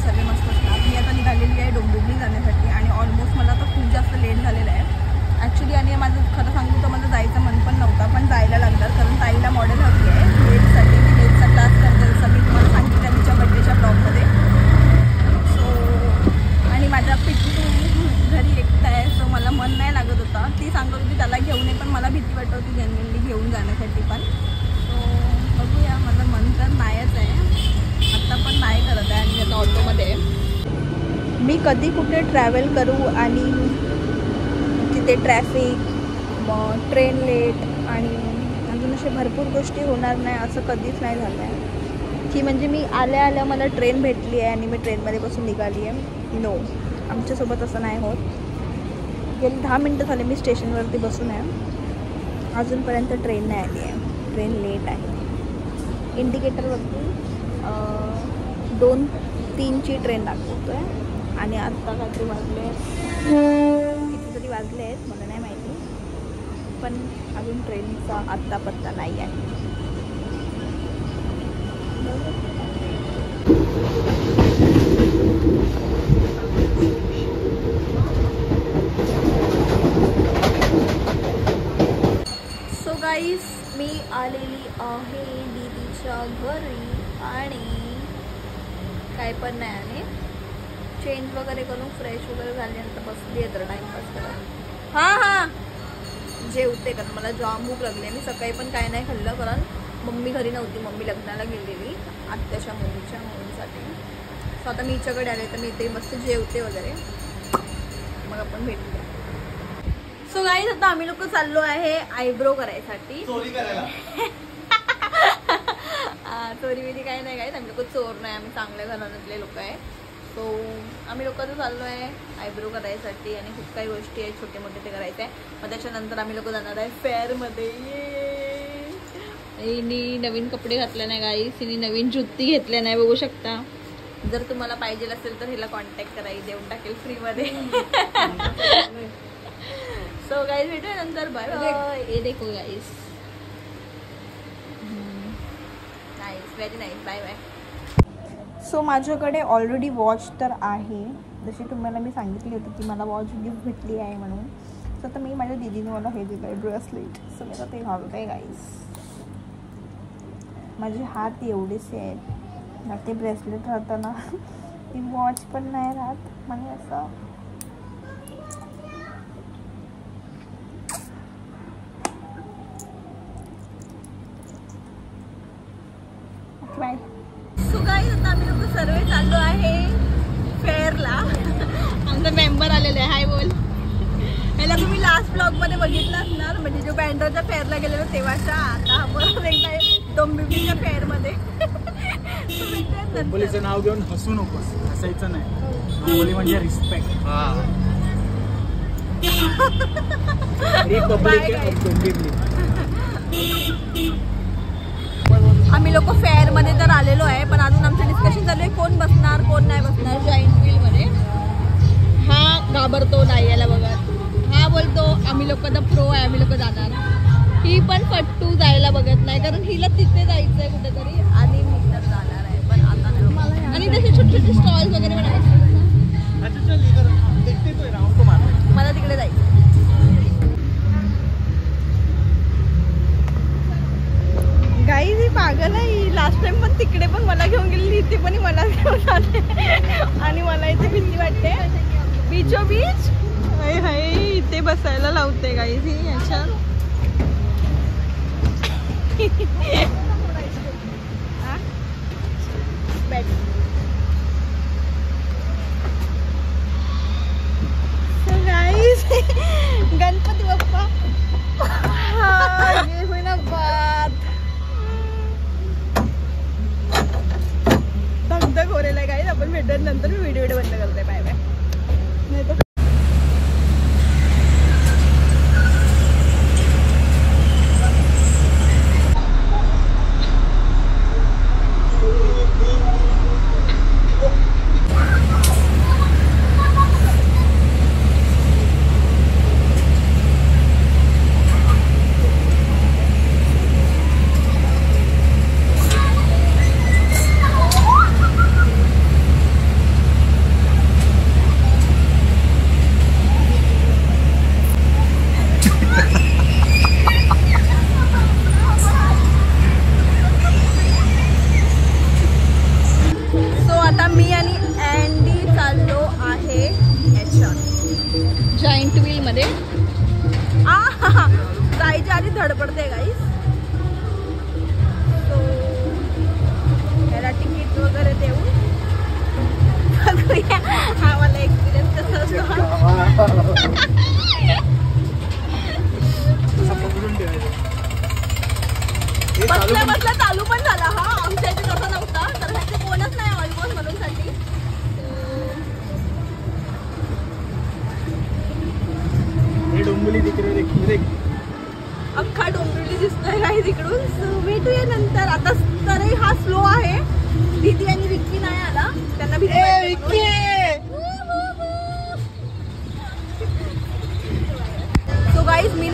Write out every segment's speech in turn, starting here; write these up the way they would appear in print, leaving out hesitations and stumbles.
सर्व मस्त असणार. मी आता निघालेली आहे डोंबिवली जाण्यासाठी आणि ऑलमोस्ट मला आता खूप जास्त लेट झालेलं आहे ॲक्च्युली. आणि माझं खरं सांगू तर माझं जायचं मन पण नव्हता, पण जायला लागणार कारण ताईला मॉडेल हवी आहे लेटसाठी. ती लेटचा क्लास करते जसं मी तुम्हाला सांगितलं तिच्या बड्डेच्या ब्लॉगमध्ये. सो आणि माझा पिट्टू घरी एकटा आहे, सो मला मन नाही लागत होता. ती सांगत होती त्याला घेऊन ये, पण मला भीती वाटत होती जनरली घेऊन जाण्यासाठी पण. सो बघूया, माझं मन तर नाहीच आहे आत्ता, पण नाही करत आहे. आणि आता ऑटोमध्ये मी कधी कुठे ट्रॅव्हल करू आणि तिथे ट्रॅफिक, मग ट्रेन लेट आणि अजून असे भरपूर गोष्टी होणार नाही असं कधीच नाही झालं आहे की म्हणजे मी आल्या आल्या मला ट्रेन भेटली आहे आणि मी ट्रेनमध्ये बसून निघाली आहे. नो, आमच्यासोबत असं नाही होत. गेली 10 मिनटं झाले मी स्टेशनवरती बसून आहे, अजूनपर्यंत ट्रेन नाही आली आहे. ट्रेन लेट आहे. इंडिकेटरवरती 2:03ची ट्रेन दाखवतो आहे आणि आत्ता काहीतरी वाजले, किती तरी वाजले आहेत मला नाही माहिती, पण अजून ट्रेनचा आत्ता पत्ता नाही आहे. सो गाईस, मी आलेली आहे दीदीच्या घरी आणि काय पण नाही आणि चेंज वगैरे करून फ्रेश वगैरे झाल्यानंतर बसली आहे तर टाईमपास करत. हां जेवते कारण मला जाम भूक लागली. मी सकाळी पण काय नाही खाल्लं कारण मम्मी घरी नव्हती, मम्मी लग्नाला गेलेली आत्याच्या मुलीसाठी. सो आता मी हिच्याकडे आले तर मी इथे मस्त जेवते वगैरे, मग आपण भेटूया. सो गाईज, आता आम्ही लोक चाललो आहे आयब्रो करायसाठी. चोरी बिरी काय नाही गाईज, आम्ही लोक चोर नाही, आम्ही चांगल्या घराण्यातले लोक आहे. सो आम्ही लोक तर चाललो आहे आयब्रो करायसाठी आणि खूप काही गोष्टी आहेत छोटे मोठे ते करायचे आहे. मग त्याच्यानंतर आम्ही लोक जाणार आहे फेअरमध्ये. हिनी नवीन कपडे घातले नाही गाईज, हिनी नवीन जुत्ती घेतल्या नाही, बघू शकता. जर तुम्हाला पाहिजे असेल तर हिला कॉन्टॅक्ट करा, देऊन टाकेल फ्रीमध्ये. सो गाईज भेटूया नंतर, बाय बाय. ये देखो guys, nice, very nice, bye bye. So माझ्याकडे ऑलरेडी वॉच तर आहे, जशी तुम्हाला मी सांगितली होती की मला वॉच गिफ्ट भेटली आहे म्हणून. सो आता मी माझ्या दीदीने मला हे दिलं आहे ब्रेसलेट, सो मी आता ते घालते आहे गाईज. माझे हात एवढेसे आहेत ना, ते ब्रेसलेट राहताना ती वॉच पण नाही राहत, म्हणजे असं बाय. सो गाईज, आता आम्ही लोक सर्व चाललो आहे फेअरला. आमचा मेंबर आलेला आहे, हाय बोल. याला तुम्ही लास्ट ब्लॉगमध्ये बघितलं असणार, म्हणजे जो बँड्राच्या फेअरला गेलेलो तेव्हाचा. आता परत एकदा डोंबिवलीच्या फेअरमध्ये. डोंबिवलीचं नाव घेऊन हसू नकोस, हसायचं नाही. डोंबिवली म्हणजे रिस्पेक्ट. आम्ही लोक फेअरमध्ये तर आलेलो आहे, पण अजून आमचं डिस्कशन चालू आहे कोण बसणार कोण नाही बसणार जॉईंट व्हीलमध्ये. हा घाबरतो नाही याला बघत, हा बोलतो आम्ही लोक तर प्रो आहे, आम्ही लोक जाणार. ही पण फट्टू जायला बघत नाही कारण हिला तिथे जायचं आहे कुठेतरी आणि मी तर जाणार आहे, पण आता नाही. आणि तसे छोटे छोटे स्टॉल्स वगैरे पण आहेत. मला तिकडे जायचं. गाईज, ही पागल आहे, ही लास्ट टाइम पण तिकडे पण मला घेऊन गेलेली, इथे पण मला घेऊन आले आणि मला इथे भीती वाटते. बीचो बीच हाय इथे बसायला लावते गाईज ही याच्यात. सो गाईज, गणपती बाप्पा धगधग हो रेला आहे गाईज. आपण भेटत नंतर मी व्हिडिओ बंद करते. Bye bye.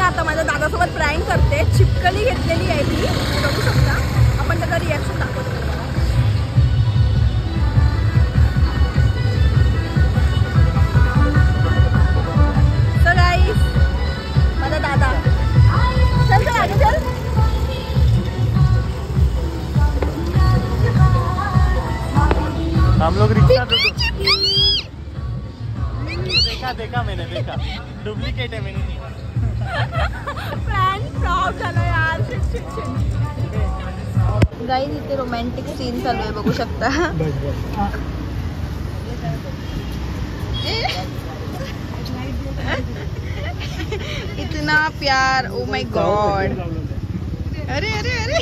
ना आता माझ्या दादासोबत प्रँक करते. चिपकली घेतलेली आहे ती, बघू शकता. आपण त्याचा रिॲक्शन दाखवतो. So guys, माझा दादा चल चल आगे चल. हम लोग रिक्शा देखा मैंने देखा डुप्लीकेट है मैंने नहीं. प्रँक फ्रॉड झाला यार. गाईज इथे रोमॅन्टिक सीन चालू आहे, बघू शकता. इतना प्यार. Oh my God. अरे अरे अरे.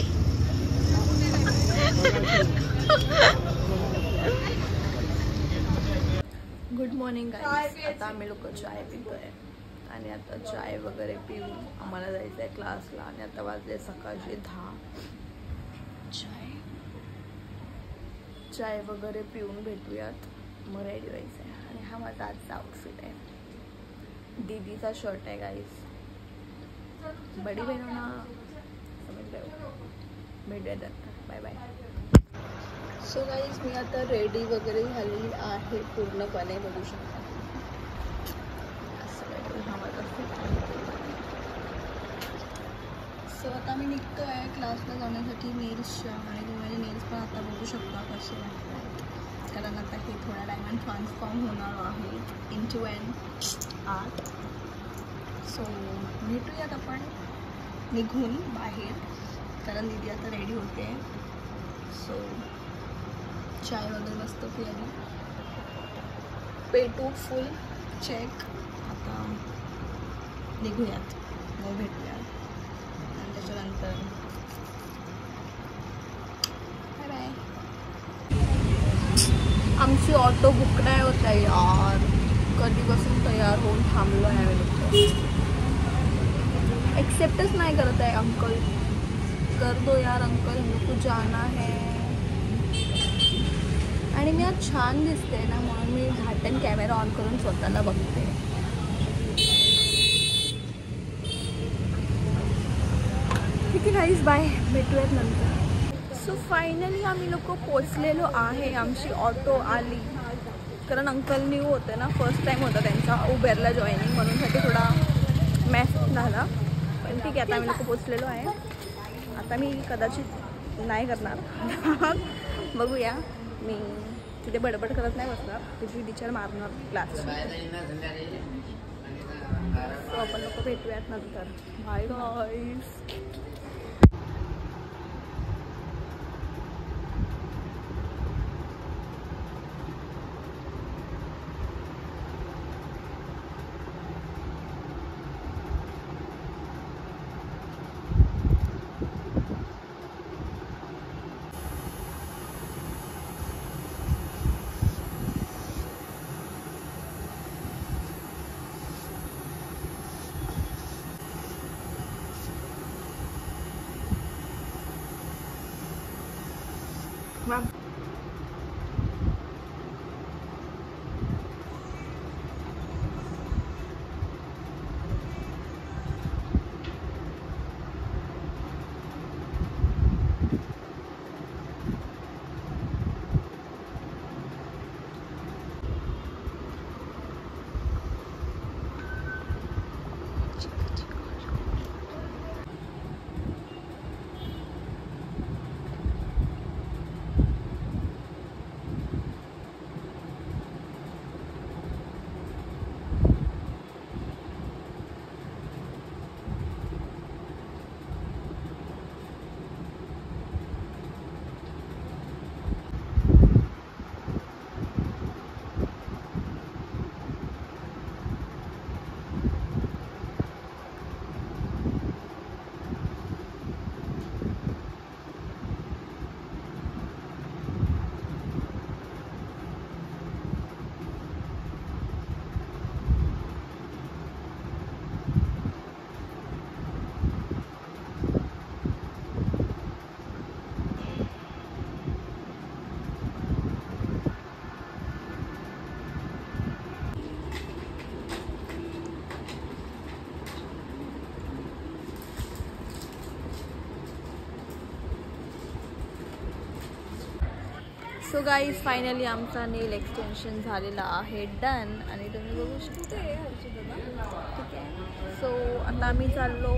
Good morning guys. आता आम्ही लोक चाय पितोय आणि आता चाय वगैरे पिऊन आम्हाला जायचं आहे क्लासला. आणि आता वाजले सकाळचे 10. चाय वगैरे पिऊन भेटूयात, मग रेडी व्हायचं आहे. आणि हा माझा आजचा आउटफिट आहे. दीदीचा शर्ट आहे गाईज. बडी बहिणो ना समज गए. भेटूयात आता. Bye bye. सो गाईज मी आता रेडी वगैरे झालेली आहे पूर्णपणे, बघू शकता. सो आता मी निघतो आहे क्लासला जाण्यासाठी नेल्सच्या. आणि तुम्ही नेल्स पण आता बघू शकता कसे वाटतात, कारण आता हे थोड्या टायमात ट्रान्सफॉर्म होणार आहे इंटू अॅन आर्ट. सो भेटूयात आपण निघून बाहेर, कारण दीदी आता रेडी होते. सो चाय वगैरे मस्त पिली, पेटू फुल चेक. आता निघूयात, मग भेटूयात. आणि त्याच्यानंतर बाय बाय. आमची ऑटो बुक नाही होत आहे यार. कधीपासून तयार होऊन थांबलो आहे आम्ही लोक. एक्सेप्टच नाही करत आहे अंकल. कर दो यार अंकल, हमको जाना है. आणि मी आज छान दिसते ना, म्हणून मी घाटन कॅमेरा ऑन करून स्वतःला बघते. ठीक आहे गाईज, बाय. भेटूयात नंतर. सो फायनली आम्ही लोक पोचलेलो आहे. आमची ऑटो आली, कारण अंकल न्यू होते ना, फर्स्ट टाईम होता त्यांचा उबेरला जॉईनिंग, म्हणून साठी थोडा मॅस झाला. पण ठीक आहे, आता आम्ही लोक पोचलेलो आहे. आता मी कदाचित नाही करणार. बघूया. मी तिथे बडबड करत नाही बसणार, तिथे टीचर मारणार क्लासची. आपण लोक भेटूयात नंतर. Bye guys. Ma'am. So guys finally आमचा नेल एक्सटेन्शन झालेला आहे डन. आणि तुम्ही बघू शकता ठीक आहे. सो आता आम्ही चाललो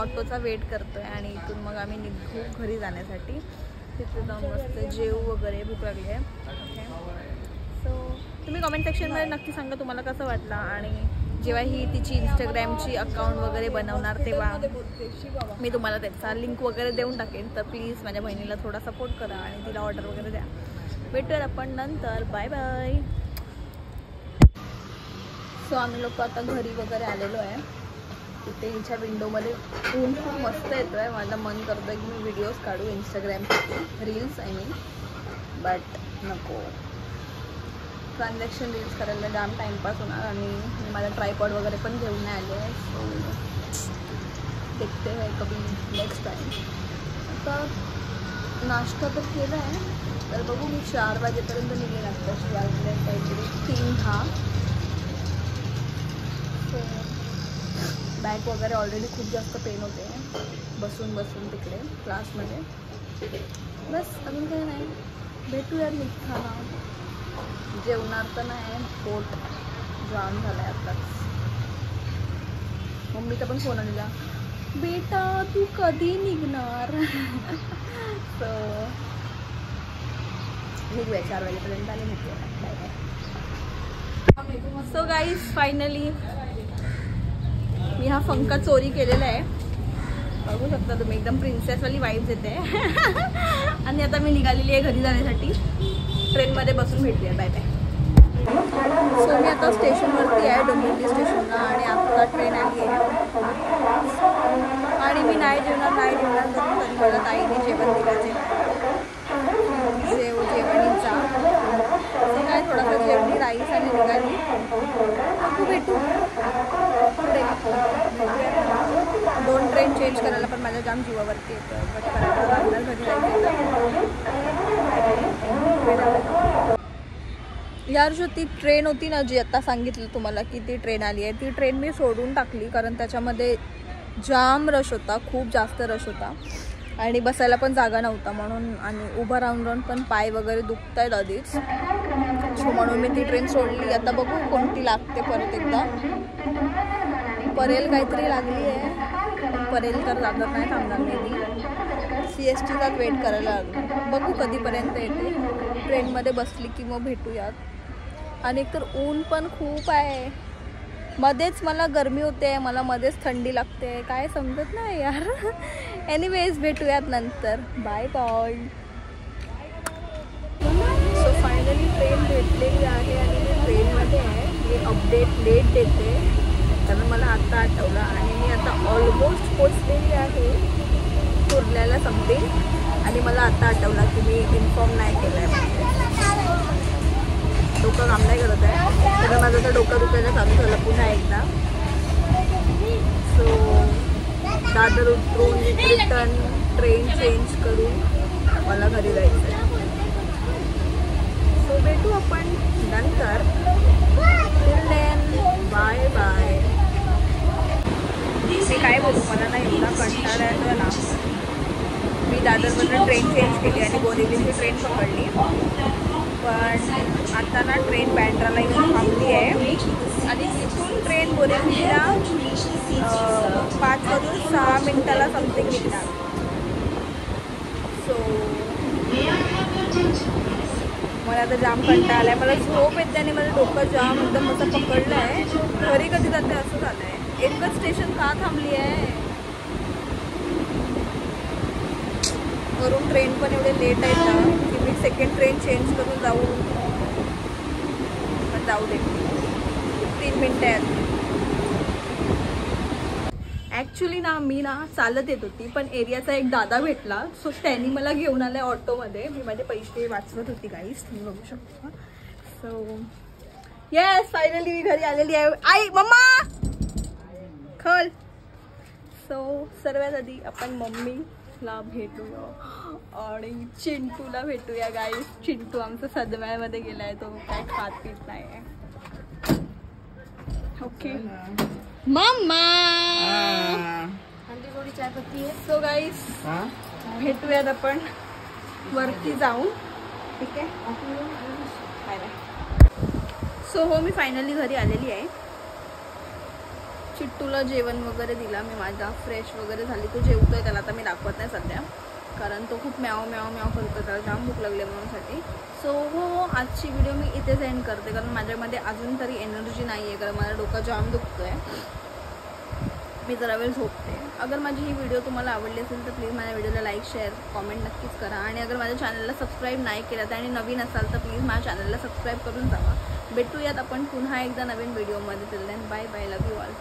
ऑटोचा वेट करतो आहे आणि इथून मग आम्ही निघू घरी जाण्यासाठी. तिथे जाऊन मस्त जेव वगैरे भूक लागली आहे. ओके सो तुम्ही कमेंट सेक्शनमध्ये नक्की सांगा तुम्हाला कसं वाटलं. आणि जेव्हा ही तिची इंस्टाग्रामची अकाउंट वगैरे बनवणार तेव्हा मी तुम्हाला त्याचा लिंक वगैरे देऊन टाकेन. तर प्लीज माझ्या बहिणीला थोडा सपोर्ट करा आणि तिला ऑर्डर वगैरे द्या. भेटूया आपण नंतर. Bye bye. सो आम्ही लोक आता घरी वगैरे आलेलो आहे. तिथे हिच्या विंडोमध्ये ऊन खूप मस्त येतो आहे. माझं मन करतं की मी व्हिडिओज काढू इंस्टाग्रामसाठी, रील्स आय मीन, बट नको. ट्रान्झॅक्शन रील्स करायला जाम टाईमपास होणार आणि मी माझा ट्रायपॉड वगैरे पण घेऊन नाही आले आहे. सो देखते है कभी नेक्स्ट टाईम. आता नाश्ता तर केला आहे तर बघू मी 4 वाजेपर्यंत निघेन. आत्ताशी वाजले काहीतरी 3:10. सो बॅक वगैरे ऑलरेडी खूप जास्त पेन होते बसून बसून तिकडे क्लासमध्ये. बस अजून काही नाही. भेटूया निघताना. जेवणार तर नाही, पोट जाम झालं आहे आत्ताच. मम्मीचा पण फोन आलेला, बेटा तू कधी निघणार. सो निघूया 4 वाजेपर्यंत आणि निघूया. सो गाईज फायनली मी हा फंका चोरी केलेला आहे. बघू शकता तुम्ही एकदम प्रिन्सेसवाली वाईब्स येते. आणि आता मी निघालेली आहे घरी जाण्यासाठी. ट्रेनमध्ये बसून भेटूया. Bye bye. सो मी आता स्टेशनवरती आहे, डोंबिवली स्टेशनला. आणि आता ट्रेन आली आहे आणि मी नाही जेवणार करून तरी मला ताईने जेवण दिलं. जेवणीचा काय थोडासा जेवणी राईस आणि निघाली. तू भेटू पुढे 2 ट्रेन चेंज करायला पण माझ्या जाम जीवावरती येतं. बट करायला लागणार घरी जायचं. यार जो ती ट्रेन होती ना जी आता सांगितलं तुम्हाला की ती ट्रेन आली आहे, ती ट्रेन मी सोडून टाकली कारण त्याच्यामध्ये जाम रश होता, खूप जास्त रश होता आणि बसायला पण जागा नव्हता म्हणून. आणि उभं राहून पण पाय वगैरे दुखत आहेत आधीच. सो म्हणून मी ती ट्रेन सोडली. आता बघू कोणती लागते परत एकदा. परेल काहीतरी लागली आहे पण परेल तर लागत नाही, थांबणार मी. CSTचाच वेट करायला लागलं. बघू कधीपर्यंत येते. ट्रेनमध्ये बसली की मग भेटूयात. आणि एकतर ऊन पण खूप आहे. मध्येच मला गरमी होते, मला मध्येच थंडी लागते, काय समजत नाही यार. एनिवेज भेटूयात नंतर. Bye bye. So finally train भेटलेली आहे आणि मी ट्रेनमध्ये आहे. मी अपडेट लेट देते कारण मला आत्ता आठवलं. आणि मी आता ऑलमोस्ट पोचलेली आहे कुर्ल्याला समथिंग. आणि मला आता आठवलं की मी इन्फॉर्म नाही केलं आहे. म्हणजे डोकं काम नाही करत आहे तर माझं तर डोकं दुखायला चालू झालं पुन्हा एकदा. सो दादर उतरून रिटर्न ट्रेन चेंज करून मला घरी जायचं आहे. सो भेटू आपण नंतर. Till then bye bye. मी काय बोलू, मला नाही एवढा कंटाळा येतो ना. मी दादरमधून ट्रेन चेंज केली आणि बोरिवलीची ट्रेन पकडली. पण आता ना ट्रेन बँड्राला येऊन थांबली आहे आणि तिथून ट्रेन बोरिवलीला 5 वाजून 6 मिनिटाला समथिंग निघणार. सो मला आता जाम कंटाळा आला आहे. मला झोप येते आणि माझं डोकं जाम एकदम असं पकडलं आहे. घरी कधी जाते असं झालं आहे. एकच स्टेशन का थांबली आहे. वरून ट्रेन पण एवढे लेट आहेत ना की मी सेकंड ट्रेन चेंज करून जाऊ. पण जाऊ दे, 3 मिनटं आहेत. ॲक्च्युली ना मी ना चालत येत होती पण एरियाचा एक दादा भेटला. सो त्यांनी मला घेऊन आलं आहे ऑटोमध्ये. मी माझे पैसे वाचवत होती गाईस, तुम्ही बघू शकता. सो येस फायनली मी घरी आलेली आहे. आई मम्मा खल. सो सर्वात आधी आपण मम्मीला भेटूया आणि चिंटूला भेटूया गाईस. चिंटू आमचा सदम्यामध्ये गेलाय, तो काय खात पीत नाही आहे. ओके मम्मा थोडी चाय पत्ती आहे. सो गाईस भेटूयात आपण वरती जाऊन. ठीक आहे, बाय बाय. सो हो, मी फायनली घरी आलेली आहे. चिट्टूला जेवण वगैरे दिला मी, माझा फ्रेश वगैरे झाली. तो जेवतोय, त्याला आता मी दाखवत नाही सध्या, कारण तो खूप म्याव म्याव म्याव करतो, त्याला जाम भूक लागली म्हणूनसाठी. सो हो, आजची व्हिडिओ मी इथेच एंड करते, कारण माझ्यामध्ये अजून तरी एनर्जी नाही आहे, कारण माझा डोका जाम दुखतो आहे. मी जरा वेळ झोपते. अगर माझी ही व्हिडिओ तुम्हाला आवडली असेल तर प्लीज माझ्या व्हिडिओला लाईक, शेअर, कॉमेंट नक्कीच करा. आणि अगर माझ्या चॅनलला सबस्क्राईब नाही केलं तर आणि नवीन असाल तर प्लीज माझ्या चॅनलला सबस्क्राईब करून जावा. भेटूयात आपण पुन्हा एकदा नवीन व्हिडिओमध्ये. Till then bye bye, love you all.